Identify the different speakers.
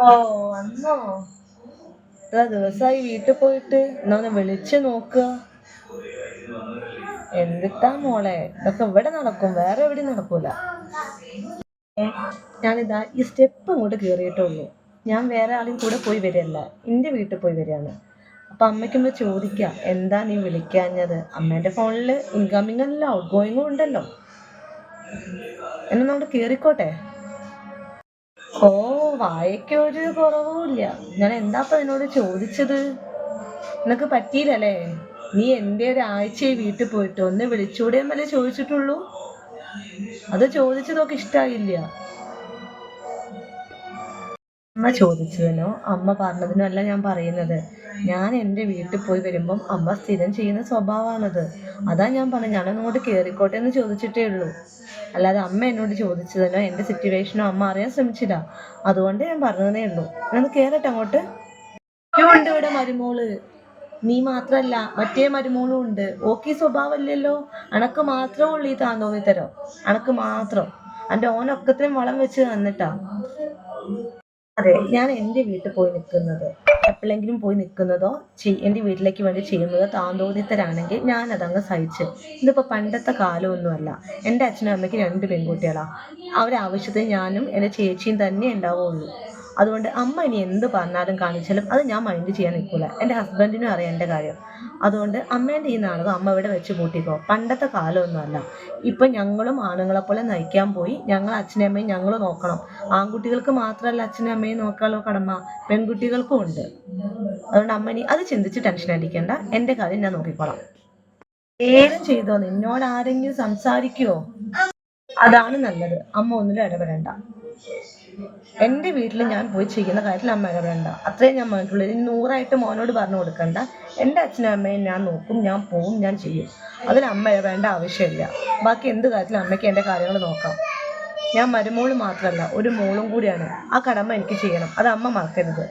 Speaker 1: ഓ, വന്നോ? ഇത്ര ദിവസമായി വീട്ടിൽ പോയിട്ട് എന്നാ ഒന്ന് വിളിച്ചു നോക്കുക. എന്തിട്ടാ മോളെ, ഇതൊക്കെ ഇവിടെ നടക്കും, വേറെ എവിടെയും നടക്കൂല. ഏ, ഞാനിതാ ഈ സ്റ്റെപ്പ് അങ്ങോട്ട് കയറിയിട്ടുള്ളൂ. ഞാൻ വേറെ ആളും കൂടെ പോയി വരികയല്ല, എൻ്റെ വീട്ടിൽ പോയി വരികയാണ്. അപ്പം അമ്മയ്ക്കൊന്ന് ചോദിക്കാം, എന്താ നീ വിളിക്കാഞ്ഞത്? അമ്മേൻ്റെ ഫോണിൽ ഇൻകമ്മിങ് അല്ല, ഔട്ട് ഗോയിങ്ങും ഉണ്ടല്ലോ. എന്നൊന്ന് അങ്ങോട്ട് കയറിക്കോട്ടെ. ഓ, വായയ്ക്കൊരു കുറവുമില്ല. ഞാൻ എന്താ എന്നോട് ചോദിച്ചത്? നിനക്ക് പറ്റിയില്ലല്ലേ? നീ എൻ്റെ ഒരാഴ്ചയായി വീട്ടിൽ പോയിട്ട് ഒന്ന് വിളിച്ചൂടെ എന്നല്ലേ ചോദിച്ചിട്ടുള്ളൂ. അത് ചോദിച്ചതൊക്കെ ഇഷ്ടായില്ല. അമ്മ ചോദിച്ചതിനോ അമ്മ പറഞ്ഞതിനോ അല്ല ഞാൻ പറയുന്നത്. ഞാൻ എൻ്റെ വീട്ടിൽ പോയി വരുമ്പം അമ്മ സ്ഥിരം ചെയ്യുന്ന സ്വഭാവമാണത്. അതാ ഞാൻ പറഞ്ഞു, ഞാനൊന്നങ്ങോട്ട് കയറിക്കോട്ടെ എന്ന് ചോദിച്ചിട്ടേ ഉള്ളൂ. അല്ലാതെ അമ്മ എന്നോട് ചോദിച്ചതിനോ എൻ്റെ സിറ്റുവേഷനോ അമ്മ അറിയാൻ ശ്രമിച്ചില്ല. അതുകൊണ്ട് ഞാൻ പറഞ്ഞതേ ഉള്ളൂ. ഞാനൊന്ന് കയറട്ടെ അങ്ങോട്ട്. ഉണ്ട് ഇവിടെ മരുമോള്. നീ മാത്രല്ല മറ്റേ മരുമോളും ഉണ്ട്. ഓക്കീ സ്വഭാവമില്ലല്ലോ. അനക്ക് മാത്രമേ ഉള്ളൂ ഈ താന്തോന്നിത്തരം. അനക്ക് മാത്രം. എൻ്റെ ഓനൊക്കത്രയും വളം വെച്ച് തന്നിട്ടാ. അതെ, ഞാൻ എൻ്റെ വീട്ടിൽ പോയി നിൽക്കുന്നത്, എപ്പോഴെങ്കിലും പോയി നിൽക്കുന്നതോ എൻ്റെ വീട്ടിലേക്ക് വേണ്ടി ചെയ്യുന്നതോ താന്തോന്നിത്തരാണെങ്കിൽ ഞാനതങ്ങ് സഹിച്ച്. ഇതിപ്പോൾ പണ്ടത്തെ കാലമൊന്നുമല്ല. എൻ്റെ അച്ഛനും അമ്മയ്ക്ക് 2 പെൺകുട്ടികളാണ്. അവരാവശ്യത്തിന് ഞാനും എൻ്റെ ചേച്ചിയും തന്നെ ഉണ്ടാവുള്ളൂ. അതുകൊണ്ട് അമ്മ ഇനി എന്ത് പറഞ്ഞാലും കാണിച്ചാലും അത് ഞാൻ മൈൻഡ് ചെയ്യാൻ നിൽക്കില്ല. എൻ്റെ ഹസ്ബൻഡിനും അറിയാം എൻ്റെ കാര്യം. അതുകൊണ്ട് അമ്മേൻ്റെ ഈ നാടകം അമ്മ ഇവിടെ വെച്ച് കൂട്ടിക്കോ. പണ്ടത്തെ കാലമൊന്നുമല്ല. ഇപ്പം ഞങ്ങളും ആണുങ്ങളെ പോലെ നയിക്കാൻ പോയി. ഞങ്ങൾ അച്ഛനെയും അമ്മയും ഞങ്ങൾ നോക്കണം. ആൺകുട്ടികൾക്ക് മാത്രമല്ല അച്ഛനും അമ്മയും നോക്കാനുള്ള കടമ പെൺകുട്ടികൾക്കും ഉണ്ട്. അതുകൊണ്ട് അമ്മ ഇനി അത് ചിന്തിച്ച് ടെൻഷൻ അടിക്കേണ്ട. എൻ്റെ കാര്യം ഞാൻ നോക്കിക്കോളാം. ഏതും ചെയ്തോ, നിന്നോട് ആരെങ്കിലും സംസാരിക്കുവോ? അതാണ് നല്ലത്. അമ്മ ഒന്നിലും ഇടപെടണ്ട. എൻ്റെ വീട്ടിൽ ഞാൻ പോയി ചെയ്യുന്ന കാര്യത്തിൽ അമ്മ ഇടപെടണ്ട. അത്രയും ഞാൻ പറഞ്ഞിട്ടുള്ളൂ. ഇനി 100ആയിട്ട് മോനോട് പറഞ്ഞു കൊടുക്കണ്ട. എൻ്റെ അച്ഛനും അമ്മയും ഞാൻ നോക്കും, ഞാൻ പോവും, ഞാൻ ചെയ്യും. അതിന് അമ്മ ഇടപെടേണ്ട ആവശ്യമില്ല. ബാക്കി എന്ത് കാര്യത്തിലും അമ്മയ്ക്ക് എൻ്റെ കാര്യങ്ങൾ നോക്കാം. ഞാൻ മരുമോള് മാത്രമല്ല, ഒരു മോളും കൂടിയാണ്. ആ കടമ എനിക്ക് ചെയ്യണം. അത് അമ്മ മറക്കരുത്.